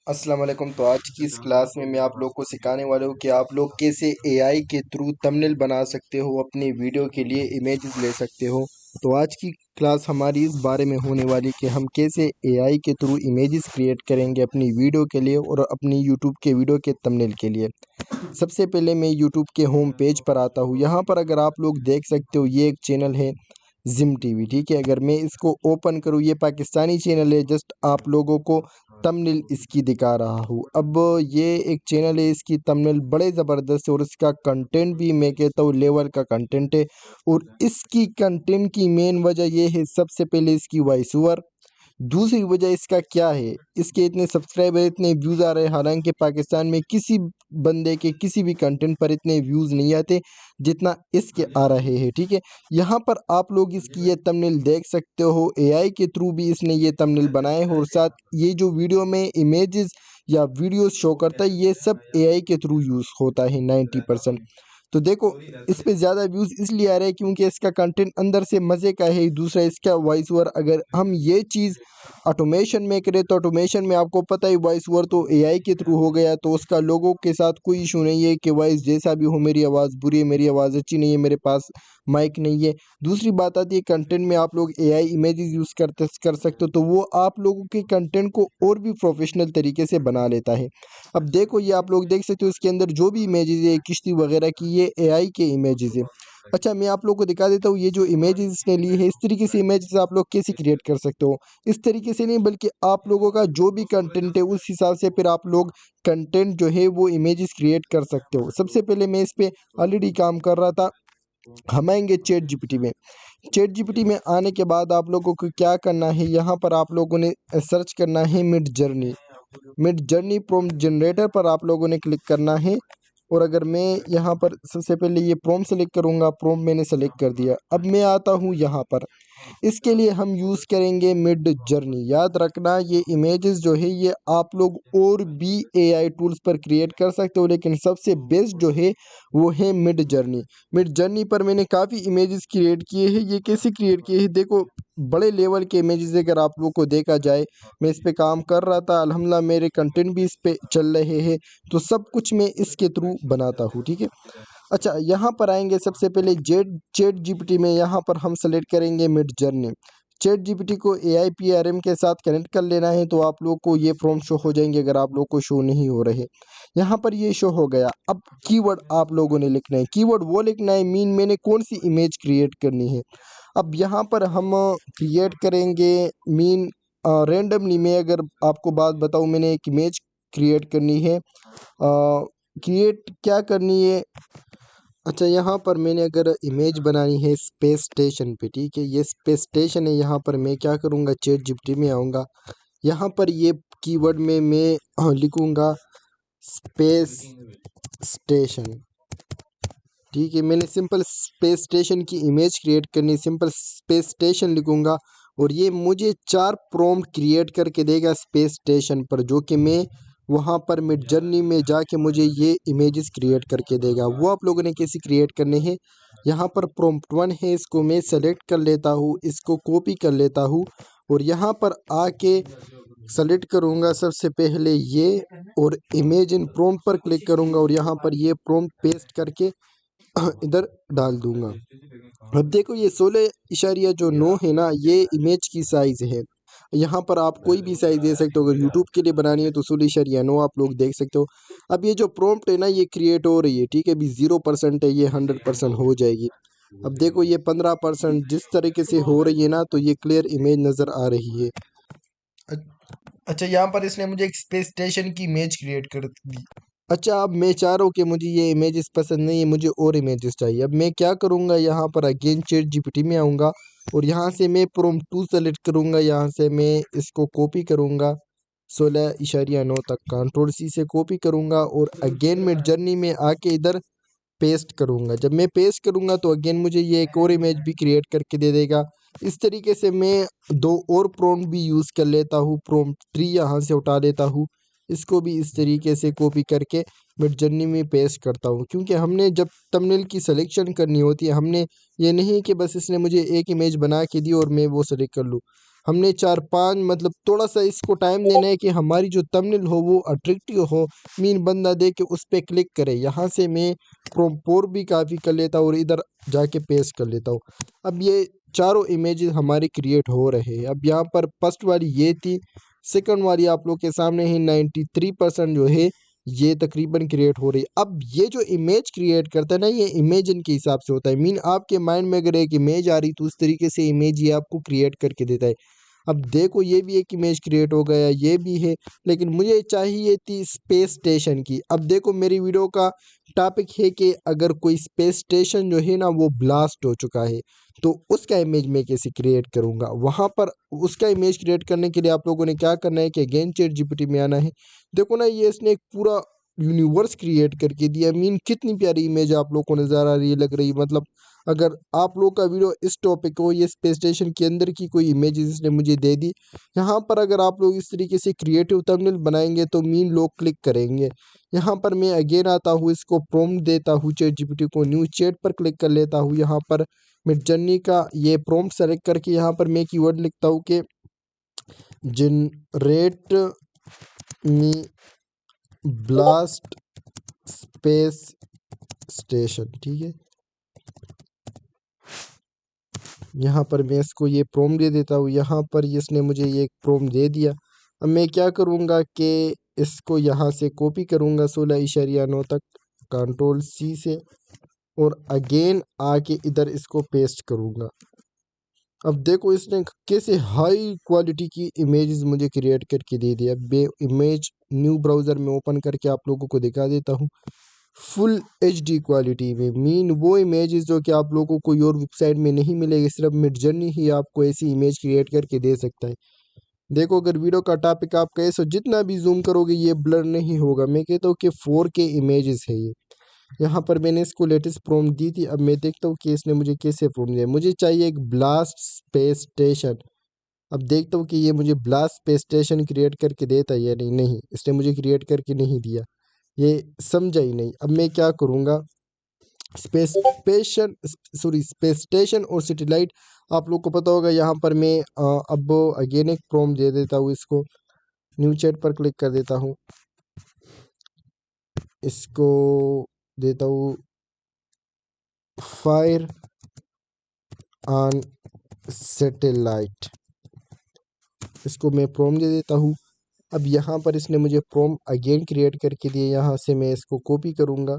अस्सलाम वालेकुम। तो आज की इस क्लास में मैं आप लोग को सिखाने वाला हूँ कि आप लोग कैसे एआई के थ्रू थंबनेल बना सकते हो, अपनी वीडियो के लिए इमेजेस ले सकते हो। तो आज की क्लास हमारी इस बारे में होने वाली कि हम कैसे एआई के थ्रू इमेजेस क्रिएट करेंगे अपनी वीडियो के लिए और अपनी यूट्यूब के वीडियो के थंबनेल के लिए। सबसे पहले मैं यूट्यूब के होम पेज पर आता हूँ। यहाँ पर अगर आप लोग देख सकते हो, ये एक चैनल है जिम टीवी, ठीक है। अगर मैं इसको ओपन करूँ, ये पाकिस्तानी चैनल है। जस्ट आप लोगों को थंबनेल इसकी दिखा रहा हूँ। अब ये एक चैनल है, इसकी थंबनेल बड़े ज़बरदस्त है और इसका कंटेंट भी मैं कहता हूँ लेवल का कंटेंट है। और इसकी कंटेंट की मेन वजह ये है, सबसे पहले इसकी वॉइस ओवर। दूसरी वजह इसका क्या है, इसके इतने सब्सक्राइबर, इतने व्यूज़ आ रहे हैं। हालांकि पाकिस्तान में किसी बंदे के किसी भी कंटेंट पर इतने व्यूज़ नहीं आते जितना इसके आ रहे हैं, ठीक है। यहाँ पर आप लोग इसकी ये थंबनेल देख सकते हो, एआई के थ्रू भी इसने ये थंबनेल बनाए हैं। और साथ ये जो वीडियो में इमेजेस या वीडियोस शो करता है, ये सब एआई के थ्रू यूज़ होता है 90%। तो देखो, इस पे ज़्यादा व्यूज़ इसलिए आ रहे हैं क्योंकि इसका कंटेंट अंदर से मज़े का है। दूसरा इसका वॉइस ओवर, अगर हम ये चीज़ ऑटोमेशन में करें तो ऑटोमेशन में आपको पता है वॉइस ओवर तो एआई के थ्रू हो गया, तो उसका लोगों के साथ कोई इशू नहीं है कि वॉइस जैसा भी हो, मेरी आवाज़ बुरी है, मेरी आवाज़ अच्छी नहीं है, मेरे पास माइक नहीं है। दूसरी बात आती है कंटेंट में, आप लोग एआई इमेजेस यूज़ कर सकते हो, तो वो आप लोगों के कंटेंट को और भी प्रोफेशनल तरीके से बना लेता है। अब देखो, ये आप लोग देख सकते हो, इसके अंदर जो भी इमेजेस है किश्ती वगैरह की, ये एआई के इमेजेस है। अच्छा, मैं आप लोगों को दिखा देता हूँ ये जो इमेजेस इसने ली है, इस तरीके से इमेजेस आप लोग कैसे क्रिएट कर सकते हो। इस तरीके से नहीं, बल्कि आप लोगों का जो भी कंटेंट है उस हिसाब से फिर आप लोग कंटेंट जो है वो इमेजेस क्रिएट कर सकते हो। सबसे पहले मैं इस पे ऑलरेडी काम कर रहा था। हम आएंगे चैट जीपीटी में। चैट जीपीटी में आने के बाद आप लोगों को क्या करना है, यहाँ पर आप लोगों ने सर्च करना है mid journey. Mid journey prompt generator पर आप लोगों ने क्लिक करना है। और अगर मैं यहाँ पर सबसे पहले ये प्रॉम्प्ट सेलेक्ट करूँगा, प्रॉम्प्ट मैंने सेलेक्ट कर दिया। अब मैं आता हूँ यहाँ पर, इसके लिए हम यूज़ करेंगे मिड जर्नी। याद रखना, ये इमेजेस जो है ये आप लोग और भी एआई टूल्स पर क्रिएट कर सकते हो, लेकिन सबसे बेस्ट जो है वो है मिड जर्नी। मिड जर्नी पर मैंने काफ़ी इमेजेस क्रिएट किए हैं। ये कैसे क्रिएट किए हैं, देखो, बड़े लेवल के इमेजेस अगर आप लोग को देखा जाए, मैं इस पे काम कर रहा था, अल्हम्दुलिल्लाह मेरे कंटेंट भी इस पे चल रहे हैं, तो सब कुछ मैं इसके थ्रू बनाता हूँ, ठीक है। अच्छा, यहाँ पर आएंगे सबसे पहले चैट जीपीटी में, यहाँ पर हम सेलेक्ट करेंगे मिड जर्नी। चैट जीपीटी को एआई पीआरएम के साथ कनेक्ट कर लेना है, तो आप लोग को ये फॉर्म शो हो जाएंगे अगर आप लोग को शो नहीं हो रहे। यहाँ पर ये शो हो गया। अब कीवर्ड आप लोगों ने लिखना है, कीवर्ड वो लिखना है मीन मैंने कौन सी इमेज क्रिएट करनी है। अब यहाँ पर हम क्रिएट करेंगे मीन रेंडमली। मैं अगर आपको बात बताऊँ, मैंने एक इमेज क्रिएट करनी है। क्रिएट क्या करनी है, अच्छा, यहाँ पर मैंने अगर इमेज बनानी है स्पेस स्टेशन पे, ठीक है, ये स्पेस स्टेशन है। यहाँ पर मैं क्या करूँगा, चैट जीपीटी में आऊँगा। यहाँ पर ये कीवर्ड में मैं लिखूँगा स्पेस स्टेशन, ठीक है। मैंने सिंपल स्पेस स्टेशन की इमेज क्रिएट करनी, सिंपल स्पेस स्टेशन लिखूँगा और ये मुझे 4 प्रॉम्प्ट क्रिएट करके देगा स्पेस स्टेशन पर, जो कि मैं वहाँ पर मिड जर्नी में जाके मुझे ये इमेजेस क्रिएट करके देगा। वो आप लोगों ने कैसे क्रिएट करने हैं, यहाँ पर प्रॉम्प्ट 1 है, इसको मैं सेलेक्ट कर लेता हूँ, इसको कॉपी कर लेता हूँ और यहाँ पर आके सेलेक्ट करूँगा सबसे पहले ये, और इमेज इन प्रॉम्प्ट पर क्लिक करूँगा और यहाँ पर ये प्रॉम्प्ट पेस्ट करके इधर डाल दूंगा। अब देखो, ये 16.9 है ना, ये इमेज की साइज़ है। यहाँ पर आप कोई भी साइज़ दे सकते हो। अगर यूट्यूब के लिए बनानी है तो 16.9 आप लोग देख सकते हो। अब ये जो प्रॉम्प्ट है ना, ये क्रिएट हो रही है, ठीक है। अभी 0% है, ये 100% हो जाएगी। अब देखो, ये 15% जिस तरीके से हो रही है ना, तो ये क्लियर इमेज नज़र आ रही है। अच्छा, यहाँ पर इसने मुझे एक स्पेस स्टेशन की इमेज क्रिएट कर दी। अच्छा, अब मैं चाह रहा हूँ कि मुझे ये इमेजेस पसंद नहीं है, मुझे और इमेजेस चाहिए। अब मैं क्या करूँगा, यहाँ पर अगेन चैट जीपीटी में आऊँगा और यहाँ से मैं प्रॉम्प्ट 2 सेलेक्ट करूँगा। यहाँ से मैं इसको कॉपी करूँगा 16.9 तक, कंट्रोल सी से कॉपी करूँगा और अगेन मिड जर्नी में आके इधर पेस्ट करूँगा। जब मैं पेस्ट करूँगा तो अगेन मुझे ये एक और इमेज भी क्रिएट करके दे देगा। इस तरीके से मैं 2 और प्रॉम्प्ट भी यूज़ कर लेता हूँ। प्रॉम्प्ट 3 यहाँ से उठा लेता हूँ, इसको भी इस तरीके से कॉपी करके मिड जर्नी में पेस्ट करता हूँ। क्योंकि हमने जब थंबनेल की सिलेक्शन करनी होती है, हमने ये नहीं कि बस इसने मुझे एक इमेज बना के दी और मैं वो सेलेक्ट कर लूँ। हमने 4-5 मतलब थोड़ा सा इसको टाइम देना है कि हमारी जो थंबनेल हो वो अट्रैक्टिव हो, मीन बंदा देख के उस पर क्लिक करे। यहाँ से मैं प्रोम्पोर भी काफ़ी कर लेता हूँ और इधर जाके पेस्ट कर लेता हूँ। अब ये चारों इमेजेस हमारे क्रिएट हो रहे हैं। अब यहाँ पर फर्स्ट वाली ये थी, सेकंड वाली आप लोग के सामने ही 93% जो है ये तकरीबन क्रिएट हो रही है। अब ये जो इमेज क्रिएट करता है ना, ये इमेज इनके हिसाब से होता है, मीन आपके माइंड में अगर एक इमेज आ रही तो उस तरीके से इमेज ये आपको क्रिएट करके देता है। अब देखो ये भी एक इमेज क्रिएट हो गया, ये भी है, लेकिन मुझे चाहिए थी स्पेस स्टेशन की। अब देखो मेरी वीडियो का टॉपिक है कि अगर कोई स्पेस स्टेशन जो है ना वो ब्लास्ट हो चुका है, तो उसका इमेज मैं कैसे क्रिएट करूँगा। वहाँ पर उसका इमेज क्रिएट करने के लिए आप लोगों ने क्या करना है कि अगेन चैट जीपीटी में आना है। देखो ना ये इसने एक पूरा यूनिवर्स क्रिएट करके दिया, मीन कितनी प्यारी इमेज आप लोग को नज़र आ रही है, लग रही है। मतलब अगर आप लोग का वीडियो इस टॉपिक हो, ये स्पेस स्टेशन के अंदर की कोई इमेजेस इसने मुझे दे दी, यहाँ पर अगर आप लोग इस तरीके से क्रिएटिव थंबनेल बनाएंगे तो मीन लोग क्लिक करेंगे। यहाँ पर मैं अगेन आता हूँ, इसको प्रॉम्प्ट देता हूँ चैट जीपीटी को, न्यू चैट पर क्लिक कर लेता हूँ। यहाँ पर मिडजर्नी का ये प्रॉम्प्ट सेलेक्ट करके यहाँ पर मैं कीवर्ड लिखता हूँ कि जनरेट मी ब्लास्ट स्पेस स्टेशन, ठीक है। यहाँ पर मैं इसको ये प्रॉम्प्ट दे देता हूँ। यहाँ पर इसने मुझे ये प्रॉम्प्ट दे दिया। अब मैं क्या करूँगा कि इसको यहाँ से कॉपी करूँगा 16.9 तक, कंट्रोल सी से, और अगेन आके इधर इसको पेस्ट करूँगा। अब देखो इसने कैसे हाई क्वालिटी की इमेजेस मुझे क्रिएट करके दे दिया। बे इमेज न्यू ब्राउज़र में ओपन करके आप लोगों को दिखा देता हूँ फुल एचडी क्वालिटी में, मीन वो इमेजेस जो कि आप लोगों को कोई और वेबसाइट में नहीं मिलेगी, सिर्फ मिडजर्नी ही आपको ऐसी इमेज क्रिएट करके दे सकता है। देखो अगर वीडियो का टॉपिक आप कहे तो जितना भी जूम करोगे ये ब्लर नहीं होगा। मैं कहता हूँ कि 4K इमेजेस है ये। यहाँ पर मैंने इसको लेटेस्ट प्रॉम्प्ट दी थी। अब मैं देखता हूँ कि इसने मुझे कैसे प्रॉम्प्ट दिया। मुझे चाहिए एक ब्लास्ट स्पेस स्टेशन। अब देखता हूँ कि ये मुझे ब्लास्ट स्पेस स्टेशन क्रिएट करके देता है या नहीं। नहीं, इसने मुझे क्रिएट करके नहीं दिया, ये समझा ही नहीं। अब मैं क्या करूँगा, space station, sorry space station और सैटेलाइट आप लोग को पता होगा। यहाँ पर मैं अब अगेन एक प्रॉम्प्ट दे देता हूँ इसको, न्यू चैट पर क्लिक कर देता हूँ, इसको देता हूँ फायर ऑन सैटेलाइट, इसको मैं प्रॉम्प्ट दे देता हूँ। अब यहाँ पर इसने मुझे प्रॉम्प्ट अगेन क्रिएट करके दिए। यहाँ से मैं इसको कॉपी करूँगा,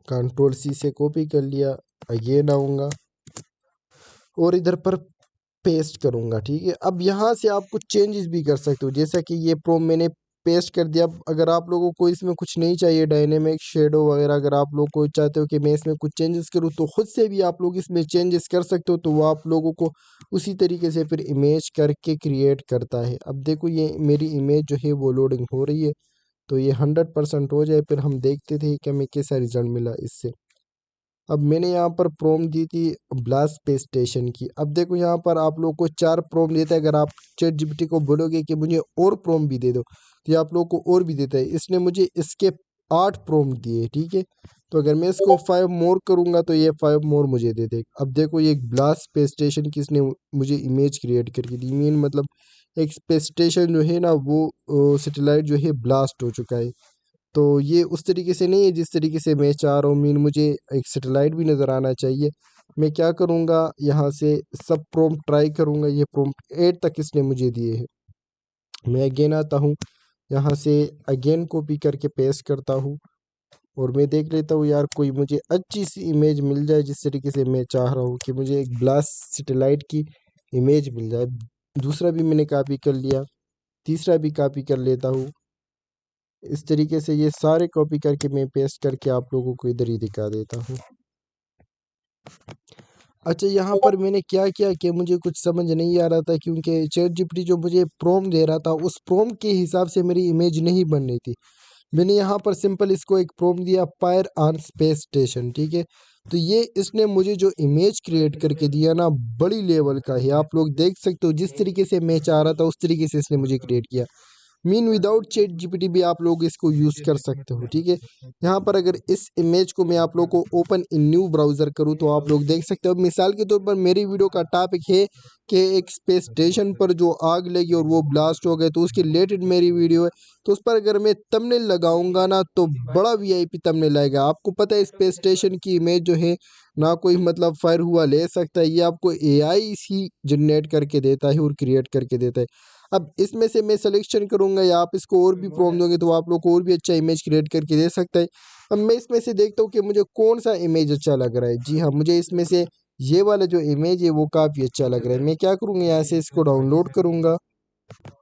कंट्रोल सी से कॉपी कर लिया, अगेन आऊँगा और इधर पर पेस्ट करूँगा, ठीक है। अब यहाँ से आप कुछ चेंजेस भी कर सकते हो, जैसा कि ये प्रॉम्प्ट मैंने पेस्ट कर दिया। अब अगर आप लोगों को इसमें कुछ नहीं चाहिए, डायनेमिक शेडो वगैरह, अगर आप लोग को चाहते हो कि मैं इसमें कुछ चेंजेस करूँ तो खुद से भी आप लोग इसमें चेंजेस कर सकते हो, तो वो आप लोगों को उसी तरीके से फिर इमेज करके क्रिएट करता है। अब देखो ये मेरी इमेज जो है वो लोडिंग हो रही है, तो ये 100% हो जाए फिर हम देखते थे कि हमें कैसा रिजल्ट मिला इससे। अब मैंने यहाँ पर प्रॉम्प्ट दी थी ब्लास्ट स्पेस स्टेशन की। अब देखो यहाँ पर आप लोग को 4 प्रॉम्प्ट देता है। अगर आप चैट जीपीटी को बोलोगे कि मुझे और प्रॉम्प्ट भी दे दो तो ये आप लोग को और भी देता है। इसने मुझे इसके 8 प्रॉम्प्ट दिए, ठीक है। तो अगर मैं इसको 5 मोर करूँगा तो ये 5 मोर मुझे दे देगा। अब देखो ये एक ब्लास्ट स्पेस स्टेशन की इसने मुझे इमेज क्रिएट करके दी, मीन मतलब एक स्पेस स्टेशन जो है ना वो सैटेलाइट जो है ब्लास्ट हो चुका है। तो ये उस तरीके से नहीं है जिस तरीके से मैं चाह रहा हूँ, मीन मुझे एक सैटेलाइट भी नज़र आना चाहिए। मैं क्या करूँगा, यहाँ से सब प्रॉम्प्ट ट्राई करूँगा। ये प्रॉम्प्ट 8 तक इसने मुझे दिए हैं। मैं अगेन आता हूँ, यहाँ से अगेन कॉपी करके पेस्ट करता हूँ और मैं देख लेता हूँ यार कोई मुझे अच्छी सी इमेज मिल जाए जिस तरीके से मैं चाह रहा हूँ कि मुझे एक ब्लास्ट सैटेलाइट की इमेज मिल जाए। दूसरा भी मैंने कॉपी कर लिया, तीसरा भी कॉपी कर लेता हूँ। इस तरीके से ये सारे कॉपी करके मैं पेस्ट करके आप लोगों को इधर ही दिखा देता हूँ। अच्छा यहाँ पर मैंने क्या किया कि मुझे कुछ समझ नहीं आ रहा था, क्योंकि चैट जीपीटी जो मुझे प्रॉम्प्ट दे रहा था उस प्रॉम्प्ट के हिसाब से मेरी इमेज नहीं बन रही थी। मैंने यहाँ पर सिंपल इसको एक प्रॉम्प्ट दिया फायर ऑन स्पेस स्टेशन, ठीक है। तो ये इसने मुझे जो इमेज क्रिएट करके दिया ना बड़ी लेवल का है। आप लोग देख सकते हो जिस तरीके से मैं चाह रहा था उस तरीके से इसने मुझे क्रिएट किया। मीन विदाउट चैट जीपीटी भी आप लोग इसको यूज़ कर सकते हो, ठीक है। यहाँ पर अगर इस इमेज को मैं आप लोग को ओपन इन न्यू ब्राउज़र करूँ तो आप लोग देख सकते हो। मिसाल के तौर पर मेरी वीडियो का टॉपिक है कि एक स्पेस स्टेशन पर जो आग लगी और वो ब्लास्ट हो गए, तो उसके रिलेटेड मेरी वीडियो है। तो उस पर अगर मैं थंबनेल लगाऊंगा ना तो बड़ा वीआईपी थंबनेल आएगा। आपको पता है स्पेस स्टेशन की इमेज जो है ना कोई मतलब फायर हुआ ले सकता है, ये आपको एआई ही जनरेट करके देता है और क्रिएट करके देता है। अब इसमें से मैं सिलेक्शन करूंगा या आप इसको और भी प्रॉम्प्ट दोगे तो आप लोग को और भी अच्छा इमेज क्रिएट करके दे सकता है। अब मैं इसमें से देखता हूँ कि मुझे कौन सा इमेज अच्छा लग रहा है। जी हाँ, मुझे इसमें से ये वाला जो इमेज है वो काफ़ी अच्छा लग रहा है। मैं क्या करूँगा, यहाँ से इसको डाउनलोड करूँगा।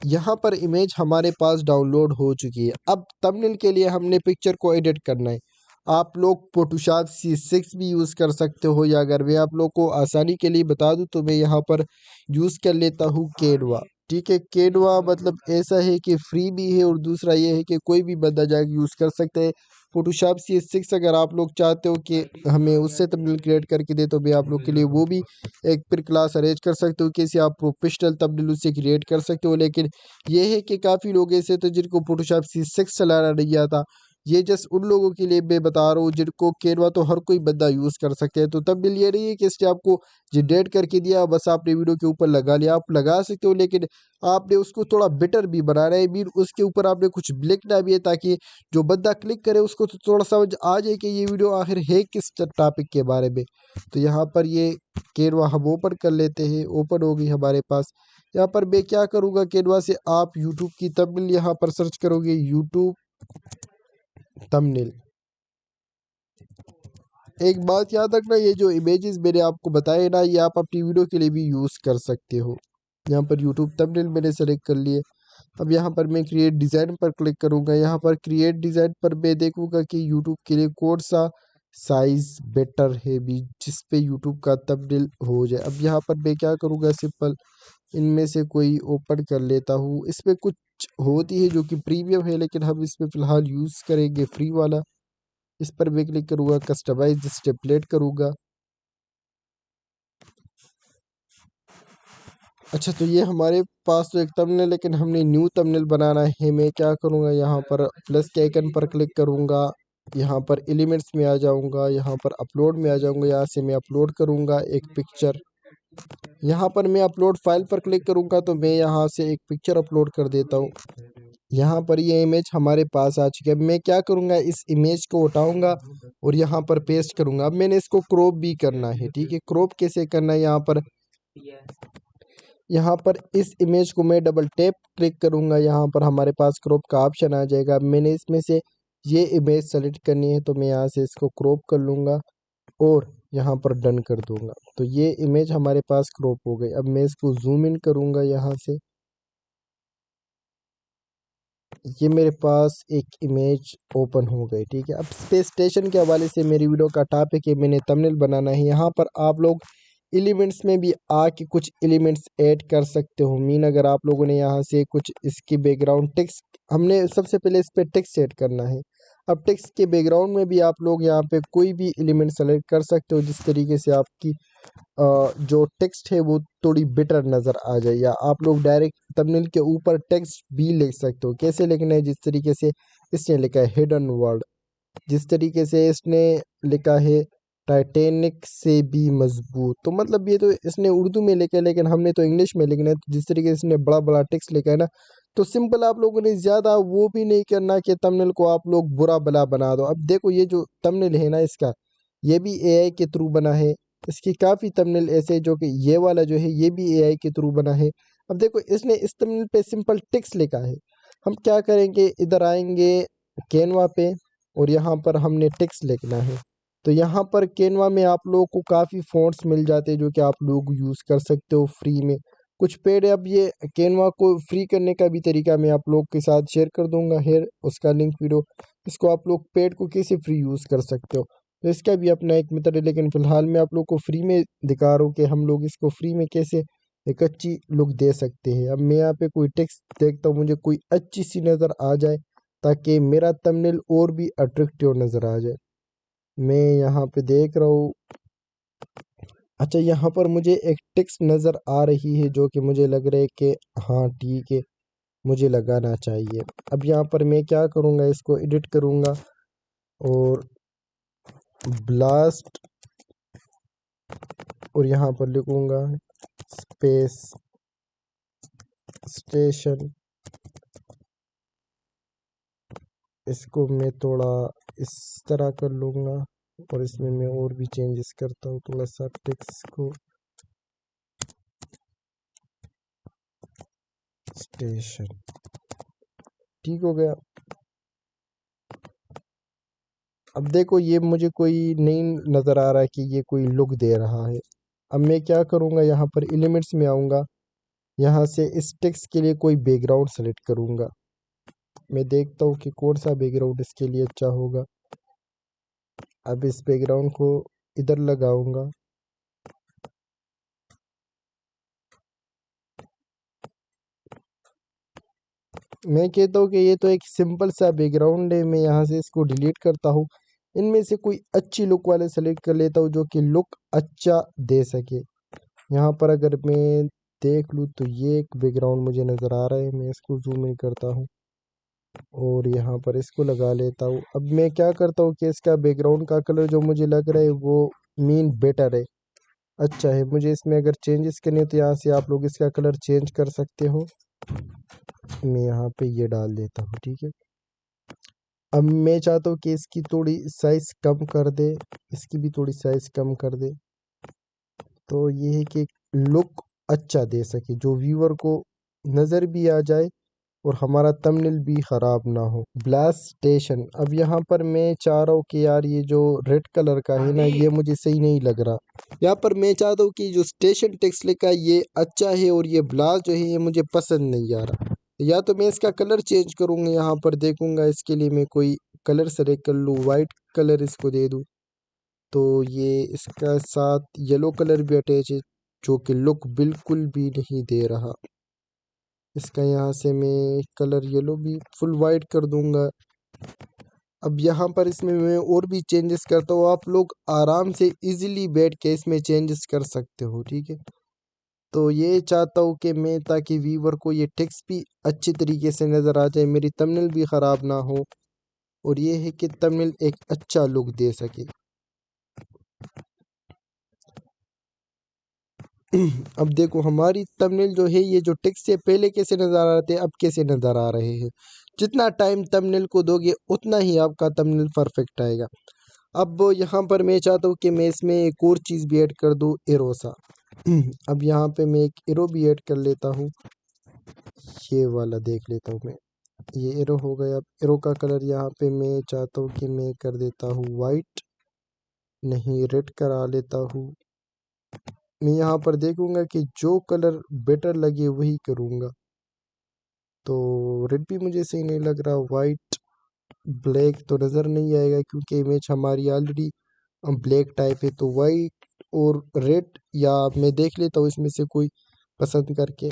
यहाँ पर इमेज हमारे पास डाउनलोड हो चुकी है। अब थंबनेल के लिए हमने पिक्चर को एडिट करना है। आप लोग फोटोशॉप C6 भी यूज़ कर सकते हो, या अगर मैं आप लोग को आसानी के लिए बता दूं तो मैं यहाँ पर यूज़ कर लेता हूँ कैनवा, ठीक है। कैनवा मतलब ऐसा है कि फ्री भी है और दूसरा ये है कि कोई भी बंदा जाकर यूज़ कर सकते हैं। फोटोशॉप C6 अगर आप लोग चाहते हो कि हमें उससे थंबनेल क्रिएट करके दे तो मैं आप लोग के लिए वो भी एक फिर क्लास अरेंज कर सकते हो, कैसे आप प्रोफेशनल थंबनेल उससे क्रिएट कर सकते हो। लेकिन ये है कि काफ़ी लोग ऐसे थे जिनको फोटोशॉप C6 चलाना नहीं आता। ये जस्ट उन लोगों के लिए मैं बता रहा हूँ जिनको कैनवा तो हर कोई बंदा यूज़ कर सकते हैं। तो थंबनेल ये नहीं है कि इसने आपको जनरेट करके दिया बस आपने वीडियो के ऊपर लगा लिया, आप लगा सकते हो, लेकिन आपने उसको थोड़ा बेटर भी बनाना है। मीन उसके ऊपर आपने कुछ लिखना भी है ताकि जो बंदा क्लिक करे उसको तो थोड़ा समझ आ जाए कि ये वीडियो आखिर है किस टॉपिक के बारे में। तो यहाँ पर ये कैनवा हम ओपन कर लेते हैं। ओपन हो गई हमारे पास। यहाँ पर मैं क्या करूँगा, कैनवा से आप यूट्यूब की थंबनेल यहाँ पर सर्च करोगे, यूट्यूब थंबनेल। एक बात याद रखना, ये जो इमेजेस मैंने आपको बताए ना ये आप अपनी वीडियो के लिए भी यूज़ कर सकते हो। यहाँ पर यूट्यूब थंबनेल मैंने सेलेक्ट कर लिए। अब यहाँ पर मैं क्रिएट डिज़ाइन पर क्लिक करूँगा। यहाँ पर क्रिएट डिज़ाइन पर मैं देखूँगा कि यूट्यूब के लिए कौन सा साइज़ बेटर है भी जिस पे यूट्यूब का थंबनेल हो जाए। अब यहाँ पर मैं क्या करूँगा, सिंपल इनमें से कोई ओपन कर लेता हूँ। इसमें कुछ होती है जो कि प्रीमियम है, लेकिन हम इसमें फ़िलहाल यूज़ करेंगे फ्री वाला। इस पर मैं क्लिक करूँगा, कस्टमाइज टेम्पलेट करूँगा। अच्छा, तो ये हमारे पास तो एक थंबनेल, लेकिन हमने न्यू थंबनेल बनाना है। मैं क्या करूँगा, यहाँ पर प्लस के आइकन पर क्लिक करूँगा, यहाँ पर एलिमेंट्स में आ जाऊँगा, यहाँ पर अपलोड में आ जाऊँगा। यहाँ से मैं अपलोड करूँगा एक पिक्चर। यहाँ पर मैं अपलोड फाइल पर क्लिक करूँगा तो मैं यहाँ से एक पिक्चर अपलोड कर देता हूँ। यहाँ पर ये इमेज हमारे पास आ चुकी है। अब मैं क्या करूँगा, इस इमेज को उठाऊँगा और यहाँ पर पेस्ट करूँगा। अब मैंने इसको क्रॉप भी करना है, ठीक है। क्रॉप कैसे करना है, यहाँ पर इस इमेज को मैं डबल टैप क्लिक करूँगा, यहाँ पर हमारे पास क्रॉप का ऑप्शन आ जाएगा। अब मैंने इसमें से ये इमेज सेलेक्ट करनी है तो मैं यहाँ से इसको क्रॉप कर लूँगा और यहाँ पर डन कर दूँगा। तो ये इमेज हमारे पास क्रॉप हो गई। अब मैं इसको जूम इन करूँगा यहाँ से। ये मेरे पास एक इमेज ओपन हो गई, ठीक है। अब स्पेस स्टेशन के हवाले से मेरी वीडियो का टॉपिक है, मैंने थंबनेल बनाना है। यहाँ पर आप लोग एलिमेंट्स में भी आके कुछ एलिमेंट्स ऐड कर सकते हो। मीन अगर आप लोगों ने यहाँ से कुछ इसकी बैकग्राउंड टेक्स्ट, हमने सबसे पहले इस पर टेक्स्ट ऐड करना है। अब टेक्स्ट के बैकग्राउंड में भी आप लोग यहाँ पे कोई भी एलिमेंट सेलेक्ट कर सकते हो जिस तरीके से आपकी जो टेक्स्ट है वो थोड़ी बेटर नज़र आ जाए। या आप लोग डायरेक्ट थंबनेल के ऊपर टेक्स्ट भी लिख सकते हो। कैसे लिखना है, जिस तरीके से इसने लिखा है हिडन वर्ड, जिस तरीके से इसने लिखा है टाइटैनिक से भी मजबूत, तो मतलब ये तो इसने उर्दू में लिखा है लेकिन हमने तो इंग्लिश में लिखना है। तो जिस तरीके से इसने बड़ा बड़ा टेक्स्ट लिखा है ना, तो सिंपल आप लोगों ने ज़्यादा वो भी नहीं करना कि थंबनेल को आप लोग बुरा भला बना दो। अब देखो ये जो थंबनेल है ना इसका, ये भी एआई के थ्रू बना है। इसकी काफ़ी थंबनेल ऐसे जो कि ये वाला जो है ये भी एआई के थ्रू बना है। अब देखो इसने इस थंबनेल पे सिंपल टेक्स्ट लिखा है। हम क्या करेंगे, इधर आएंगे कैनवा पे और यहाँ पर हमने टेक्स्ट लिखना है। तो यहाँ पर कैनवा में आप लोगों को काफ़ी फ़ॉन्ट्स मिल जाते हैं जो कि आप लोग यूज़ कर सकते हो फ्री में। कुछ पेड है। अब ये कैनवा को फ्री करने का भी तरीका मैं आप लोग के साथ शेयर कर दूंगा, हेयर उसका लिंक वीडियो। इसको आप लोग पेड को कैसे फ्री यूज़ कर सकते हो, तो इसका भी अपना एक मेथड है। लेकिन फ़िलहाल मैं आप लोग को फ्री में दिखा रहा हूँ कि हम लोग इसको फ्री में कैसे एक अच्छी लुक दे सकते हैं। अब मैं यहाँ पे कोई टेक्स्ट देखता हूँ, मुझे कोई अच्छी सी नज़र आ जाए ताकि मेरा थंबनेल और भी अट्रैक्टिव नज़र आ जाए। मैं यहाँ पे देख रहा हूँ। अच्छा, यहाँ पर मुझे एक टेक्स्ट नज़र आ रही है जो कि मुझे लग रहा है कि हाँ ठीक है, मुझे लगाना चाहिए। अब यहाँ पर मैं क्या करूँगा, इसको एडिट करूँगा और ब्लास्ट और यहाँ पर लिखूँगा स्पेस स्टेशन। इसको मैं थोड़ा इस तरह कर लूँगा और इसमें मैं और भी चेंजेस करता हूँ थोड़ा सा टेक्स्ट को। स्टेशन ठीक हो गया। अब देखो ये मुझे कोई नहीं नज़र आ रहा है कि ये कोई लुक दे रहा है। अब मैं क्या करूँगा, यहाँ पर एलिमेंट्स में आऊँगा, यहाँ से इस टेक्स्ट के लिए कोई बैकग्राउंड सेलेक्ट करूँगा। मैं देखता हूँ कि कौन सा बैकग्राउंड इसके लिए अच्छा होगा। अब इस बैकग्राउंड को इधर लगाऊंगा। मैं कहता हूँ कि ये तो एक सिंपल सा बैकग्राउंड है, मैं यहाँ से इसको डिलीट करता हूँ। इनमें से कोई अच्छी लुक वाले सेलेक्ट कर लेता हूँ जो कि लुक अच्छा दे सके। यहाँ पर अगर मैं देख लूँ तो ये एक बैकग्राउंड मुझे नज़र आ रहा है। मैं इसको जूम इन करता हूँ और यहाँ पर इसको लगा लेता हूँ। अब मैं क्या करता हूँ कि इसका बैकग्राउंड का कलर जो मुझे लग रहा है वो मीन बेटर है, अच्छा है। मुझे इसमें अगर चेंजेस करने तो यहाँ से आप लोग इसका कलर चेंज कर सकते हो। मैं यहाँ पे ये डाल देता हूँ, ठीक है। अब मैं चाहता हूँ कि इसकी थोड़ी साइज कम कर दे, इसकी भी थोड़ी साइज कम कर दे, तो ये है कि लुक अच्छा दे सके, जो व्यूअर को नज़र भी आ जाए और हमारा थंबनेल भी ख़राब ना हो। ब्लास्ट स्टेशन, अब यहाँ पर मैं चाह रहा हूँ कि यार ये जो रेड कलर का है ना, ये मुझे सही नहीं लग रहा। यहाँ पर मैं चाहता हूँ कि जो स्टेशन टेक्स्ट लिखा है ये अच्छा है और ये ब्लास्ट जो है ये मुझे पसंद नहीं आ रहा। या तो मैं इसका कलर चेंज करूँगा, यहाँ पर देखूँगा इसके लिए मैं कोई कलर सेलेक्ट कर लूँ, वाइट कलर इसको दे दूँ, तो ये इसका साथ येलो कलर भी अटैच है जो कि लुक बिल्कुल भी नहीं दे रहा। इसका यहाँ से मैं कलर येलो भी फुल वाइट कर दूंगा। अब यहाँ पर इसमें मैं और भी चेंजेस करता हूँ, आप लोग आराम से इजीली बैठ के इसमें चेंजेस कर सकते हो, ठीक है। तो ये चाहता हूँ कि मैं, ताकि व्यूवर को ये टेक्स्ट भी अच्छी तरीके से नज़र आ जाए, मेरी थंबनेल भी ख़राब ना हो और ये है कि थंबनेल एक अच्छा लुक दे सके। अब देखो हमारी थंबनेल जो है ये जो टेक्स्ट से पहले कैसे नज़र आ रहे थे अब कैसे नज़र आ रहे हैं। जितना टाइम थंबनेल को दोगे उतना ही आपका थंबनेल परफेक्ट आएगा। अब यहाँ पर मैं चाहता हूँ कि मैं इसमें एक और चीज़ भी ऐड कर दूँ, एरो सा। अब यहाँ पे मैं एक एरो भी ऐड कर लेता हूँ, ये वाला देख लेता हूँ मैं। ये एरो हो गया। अब एरो का कलर यहाँ पे मैं चाहता हूँ कि मैं कर देता हूँ वाइट, नहीं रेड करा लेता हूँ। मैं यहाँ पर देखूंगा कि जो कलर बेटर लगे वही करूँगा। तो रेड भी मुझे सही नहीं लग रहा, वाइट ब्लैक तो नज़र नहीं आएगा क्योंकि इमेज हमारी ऑलरेडी ब्लैक टाइप है। तो वाइट और रेड, या मैं देख लेता हूँ इसमें से कोई पसंद करके।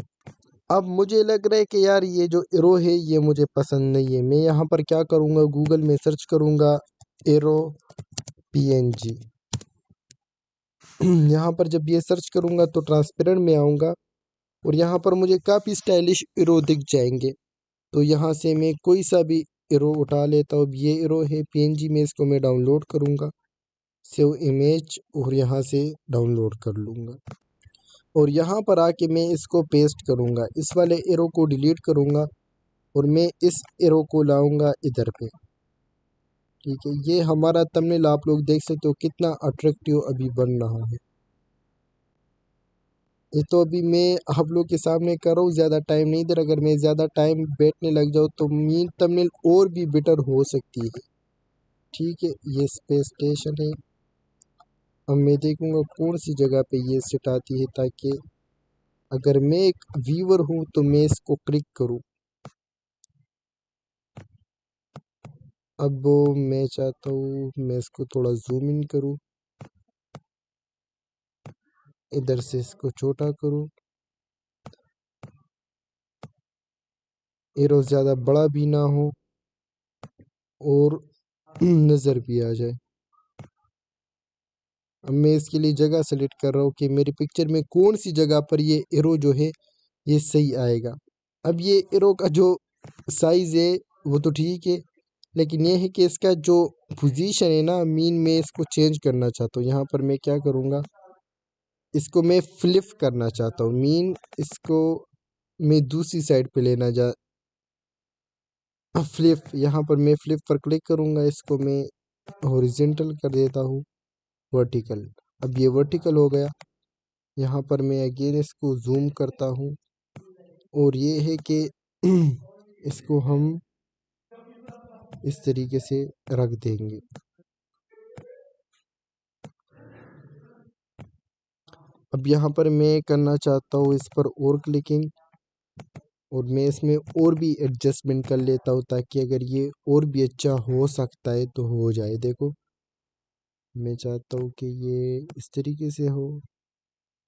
अब मुझे लग रहा है कि यार ये जो एरो है ये मुझे पसंद नहीं है। मैं यहाँ पर क्या करूँगा, गूगल में सर्च करूँगा एरो PNG। यहाँ पर जब ये सर्च करूँगा तो ट्रांसपेरेंट में आऊँगा और यहाँ पर मुझे काफ़ी स्टाइलिश एरो दिख जाएंगे। तो यहाँ से मैं कोई सा भी एरो उठा लेता हूँ। अब ये एरो है PNG में, इसको मैं डाउनलोड करूँगा, सेव इमेज, और यहाँ से डाउनलोड कर लूँगा और यहाँ पर आके मैं इसको पेस्ट करूँगा। इस वाले एरो को डिलीट करूँगा और मैं इस एरो को लाऊँगा इधर पे, ठीक है। ये हमारा थंबनेल आप लोग देख सकते हो कितना अट्रैक्टिव अभी बन रहा है। ये तो अभी मैं आप लोग के सामने कर रहा हूँ, ज़्यादा टाइम नहीं दे रहा। अगर मैं ज़्यादा टाइम बैठने लग जाऊँ तो मेरी थंबनेल और भी बेटर हो सकती है, ठीक है। ये स्पेस स्टेशन है। अब मैं देखूँगा कौन सी जगह पे ये सेट आती है, ताकि अगर मैं एक व्यूअर हूँ तो मैं इसको क्लिक करूँ। अब मैं चाहता हूँ मैं इसको थोड़ा जूम इन करूँ, इधर से इसको छोटा करूँ, एरो ज़्यादा बड़ा भी ना हो और नज़र भी आ जाए। अब मैं इसके लिए जगह सेलेक्ट कर रहा हूँ कि मेरी पिक्चर में कौन सी जगह पर ये एरो जो है ये सही आएगा। अब ये एरो का जो साइज़ है वो तो ठीक है, लेकिन ये है कि इसका जो पोजीशन है ना मीन, में इसको चेंज करना चाहता हूँ। यहाँ पर मैं क्या करूँगा, इसको मैं फ्लिप करना चाहता हूँ। मीन इसको मैं दूसरी साइड पे लेना जा फ्लिप, यहाँ पर मैं फ्लिप पर क्लिक करूँगा, इसको मैं हॉरिजेंटल कर देता हूँ, वर्टिकल। अब ये वर्टिकल हो गया। यहाँ पर मैं अगेन इसको जूम करता हूँ और ये है कि इसको हम इस तरीके से रख देंगे। अब यहाँ पर मैं करना चाहता हूँ इस पर और क्लिकिंग, और मैं इसमें और भी एडजस्टमेंट कर लेता हूँ ताकि अगर ये और भी अच्छा हो सकता है तो हो जाए। देखो मैं चाहता हूँ कि ये इस तरीके से हो,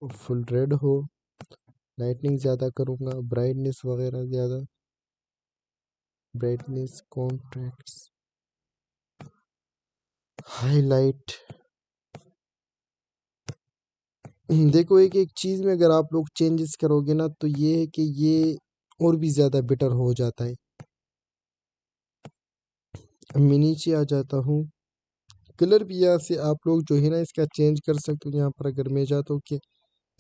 फुल रेड हो। लाइटनिंग ज़्यादा करूँगा, ब्राइटनेस वगैरह ज़्यादा, ब्राइटनेस, कॉन्ट्रैक्ट्स, हाईलाइट। देखो एक एक चीज़ में अगर आप लोग चेंजेस करोगे ना तो ये है कि ये और भी ज़्यादा बेटर हो जाता है। मैं नीचे आ जाता हूँ, कलर भी यहाँ से आप लोग जो है ना इसका चेंज कर सकते हो। यहाँ पर अगर मैं चाहता हूँ कि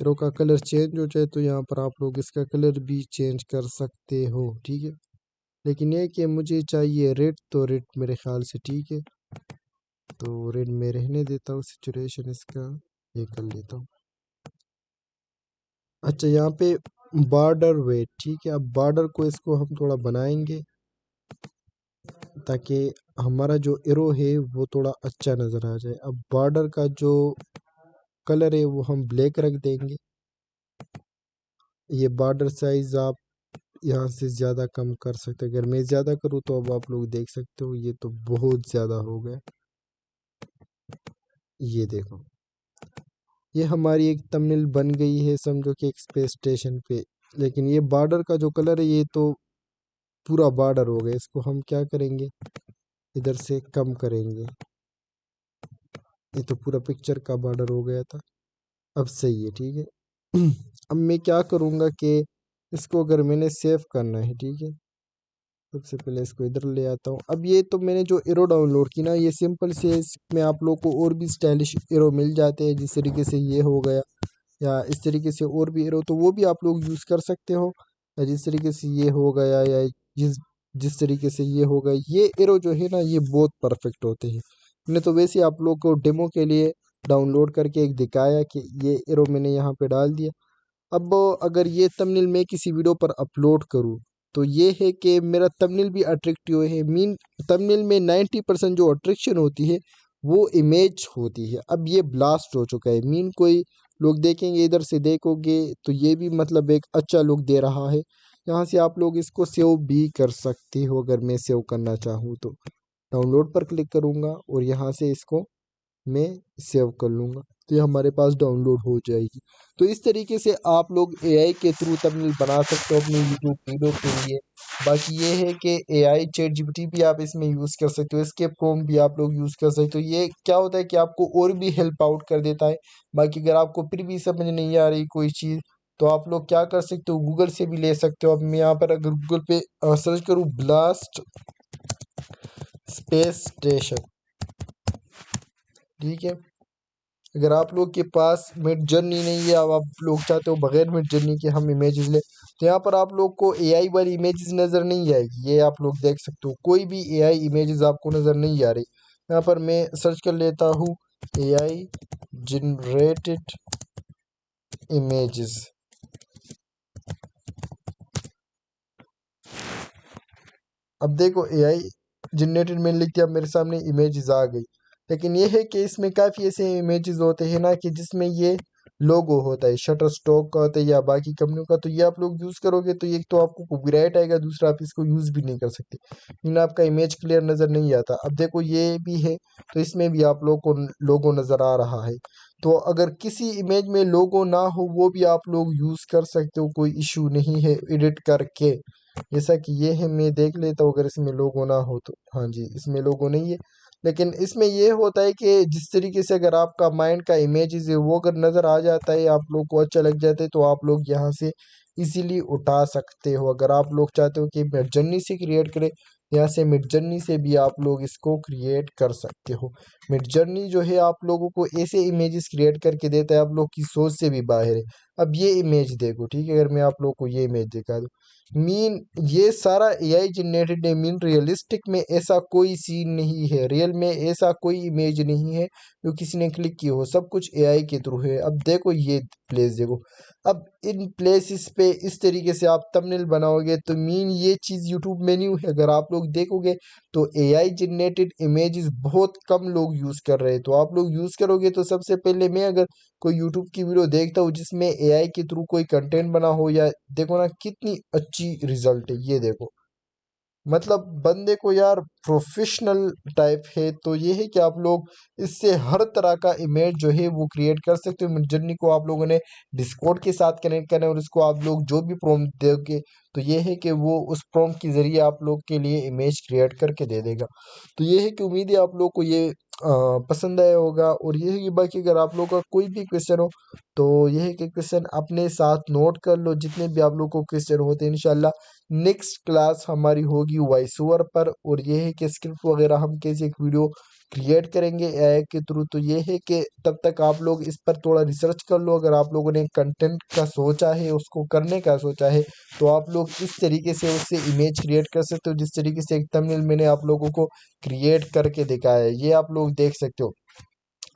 एरो का कलर चेंज हो जाए तो यहाँ पर आप लोग इसका कलर भी चेंज कर सकते हो, ठीक है। लेकिन ये कि मुझे चाहिए रेड, तो रेड मेरे ख्याल से ठीक है, तो रेड में रहने देता हूँ। सिचुएशन इसका ये कर लेता हूँ। अच्छा यहाँ पे बॉर्डर वेट, ठीक है। अब बॉर्डर को इसको हम थोड़ा बनाएंगे ताकि हमारा जो एरो है वो थोड़ा अच्छा नज़र आ जाए। अब बॉर्डर का जो कलर है वो हम ब्लैक रख देंगे। ये बॉर्डर साइज़ आप यहाँ से ज़्यादा कम कर सकते हैं। अगर मैं ज़्यादा करूँ तो अब आप लोग देख सकते हो ये तो बहुत ज़्यादा हो गया। ये देखो ये हमारी एक तमिल बन गई है, समझो कि एक स्पेस स्टेशन पे। लेकिन ये बॉर्डर का जो कलर है ये तो पूरा बॉर्डर हो गया। इसको हम क्या करेंगे, इधर से कम करेंगे। ये तो पूरा पिक्चर का बॉर्डर हो गया था, अब सही है, ठीक है। अब मैं क्या करूँगा कि इसको अगर मैंने सेव करना है, ठीक है, सबसे पहले इसको इधर ले आता हूँ। अब ये तो मैंने जो एरो डाउनलोड की ना, ये सिंपल से इसमें आप लोग को और भी स्टाइलिश एरो मिल जाते हैं, जिस तरीके से ये हो गया, या इस तरीके से और भी एरो, तो वो भी आप लोग यूज़ कर सकते हो। या जिस तरीके से ये हो गया, या जिस जिस तरीके से ये हो गया, ये एरो जो है ना ये बहुत परफेक्ट होते हैं। मैंने तो वैसे आप लोग को डेमो के लिए डाउनलोड करके एक दिखाया कि ये एरो मैंने यहाँ पे डाल दिया। अब अगर ये थंबनेल मैं किसी वीडियो पर अपलोड करूँ तो ये है कि मेरा थंबनेल भी अट्रैक्टिव है। मीन थंबनेल में 90% जो अट्रैक्शन होती है वो इमेज होती है। अब ये ब्लास्ट हो चुका है, मीन कोई लोग देखेंगे, इधर से देखोगे तो ये भी मतलब एक अच्छा लुक दे रहा है। यहाँ से आप लोग इसको सेव भी कर सकते हो। अगर मैं सेव करना चाहूँ तो डाउनलोड पर क्लिक करूँगा और यहाँ से इसको मैं सेव कर लूँगा, तो ये हमारे पास डाउनलोड हो जाएगी। तो इस तरीके से आप लोग एआई के थ्रू थंबनेल बना सकते हो अपनी यूट्यूब वीडियो के लिए। बाकी ये है कि एआई चैट जीपीटी भी आप इसमें यूज़ कर सकते हो, इसके प्रॉम्प्ट भी आप लोग यूज़ कर सकते हो। ये क्या होता है कि आपको और भी हेल्प आउट कर देता है। बाकी अगर आपको फिर भी समझ नहीं आ रही कोई चीज़ तो आप लोग क्या कर सकते हो, गूगल से भी ले सकते हो। अब मैं यहाँ पर अगर गूगल पे सर्च करूँ ब्लास्ट स्पेस स्टेशन, ठीक है। अगर आप लोग के पास मिड जर्नी नहीं है, अब आप लोग चाहते हो बगैर मिड जर्नी के हम इमेजेस ले, तो यहाँ पर आप लोग को एआई वाली इमेजेस नज़र नहीं आएगी। ये आप लोग देख सकते हो कोई भी एआई इमेजेस आपको नज़र नहीं आ रही। यहाँ पर मैं सर्च कर लेता हूँ एआई जनरेटेड इमेजेस। अब देखो एआई जनरेटेड मैंने लिख दिया, मेरे सामने इमेजेस आ गई। लेकिन ये है कि इसमें काफ़ी ऐसे इमेजेस होते हैं ना कि जिसमें ये लोगो होता है, शटर स्टॉक का होता है या बाकी कंपनियों का, तो ये आप लोग यूज़ करोगे तो एक तो आपको कॉपीराइट आएगा, दूसरा आप इसको यूज़ भी नहीं कर सकते, लेकिन आपका इमेज क्लियर नज़र नहीं आता। अब देखो ये भी है, तो इसमें भी आप लोग को लोगो नज़र आ रहा है। तो अगर किसी इमेज में लोगो ना हो वो भी आप लोग यूज़ कर सकते हो, कोई इशू नहीं है एडिट करके। जैसा कि ये है, मैं देख लेता हूँ अगर इसमें लोगो ना हो तो। हाँ जी, इसमें लोगो नहीं है, लेकिन इसमें ये होता है कि जिस तरीके से अगर आपका माइंड का इमेजेस है वो अगर नज़र आ जाता है, आप लोग को अच्छा लग जाता है, तो आप लोग यहाँ से इजीली उठा सकते हो। अगर आप लोग चाहते हो कि मिडजर्नी से क्रिएट करें, यहाँ से मिडजर्नी से भी आप लोग इसको क्रिएट कर सकते हो। मिडजर्नी जो है आप लोगों को ऐसे इमेजेस क्रिएट करके देता है, आप लोग की सोच से भी बाहर है। अब ये इमेज देखो, ठीक है, अगर मैं आप लोग को ये इमेज दिखा दूँ, मीन ये सारा एआई जनरेटेड है, मीन रियलिस्टिक में ऐसा कोई सीन नहीं है, रियल में ऐसा कोई इमेज नहीं है जो किसी ने क्लिक की हो, सब कुछ एआई के थ्रू है। अब देखो ये प्लेस देखो, अब इन प्लेसेस पे इस तरीके से आप थंबनेल बनाओगे तो मीन ये चीज़ यूट्यूब में नहीं है। अगर आप लोग देखोगे तो एआई जनरेटेड इमेजेस बहुत कम लोग यूज़ कर रहे हैं, तो आप लोग यूज़ करोगे तो सबसे पहले मैं अगर कोई यूट्यूब की वीडियो देखता हूँ जिसमें एआई के थ्रू कोई कंटेंट बना हो, या देखो ना कितनी अच्छी रिजल्ट है, ये देखो, मतलब बंदे को यार प्रोफेशनल टाइप है। तो ये है कि आप लोग इससे हर तरह का इमेज जो है वो क्रिएट कर सकते हो। मिडजर्नी को आप लोगों ने डिस्कॉर्ड के साथ कनेक्ट करना है, और इसको आप लोग जो भी प्रॉम्प्ट दोगे तो ये है कि वो उस प्रॉम्प्ट के ज़रिए आप लोग के लिए इमेज क्रिएट करके दे देगा। तो ये है कि उम्मीद है आप लोग को ये पसंद आया होगा। और ये है कि बाकी अगर आप लोग का कोई भी क्वेश्चन हो तो ये है कि क्वेश्चन अपने साथ नोट कर लो, जितने भी आप लोग को क्वेश्चन होते हैं इंशाल्लाह नेक्स्ट क्लास हमारी होगी वॉइस ओवर पर। और ये है कि स्क्रिप्ट वगैरह हम कैसे एक वीडियो क्रिएट करेंगे एआई के थ्रू। तो ये है कि तब तक आप लोग इस पर थोड़ा रिसर्च कर लो। अगर आप लोगों ने कंटेंट का सोचा है, उसको करने का सोचा है, तो आप लोग इस तरीके से उससे इमेज क्रिएट कर सकते हो, जिस तरीके से एक थंबनेल मैंने आप लोगों को क्रिएट करके दिखाया है, ये आप लोग देख सकते हो।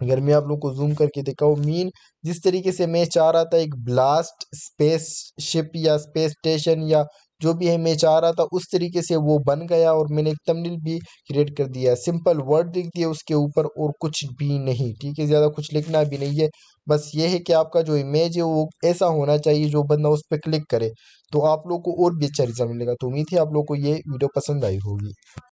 अगर मैं आप लोग को जूम करके दिखाऊं, मीन जिस तरीके से मैं चाह रहा था एक ब्लास्ट स्पेस शिप या स्पेस स्टेशन या जो भी है मैं चाह रहा था, उस तरीके से वो बन गया। और मैंने एक थंबनेल भी क्रिएट कर दिया, सिंपल वर्ड लिख दिए उसके ऊपर और कुछ भी नहीं, ठीक है, ज़्यादा कुछ लिखना भी नहीं है। बस ये है कि आपका जो इमेज है वो ऐसा होना चाहिए जो बंदा उस पर क्लिक करे, तो आप लोग को और भी अच्छा रिजल्ट मिलेगा। तो उम्मीद है आप लोग को ये वीडियो पसंद आई होगी।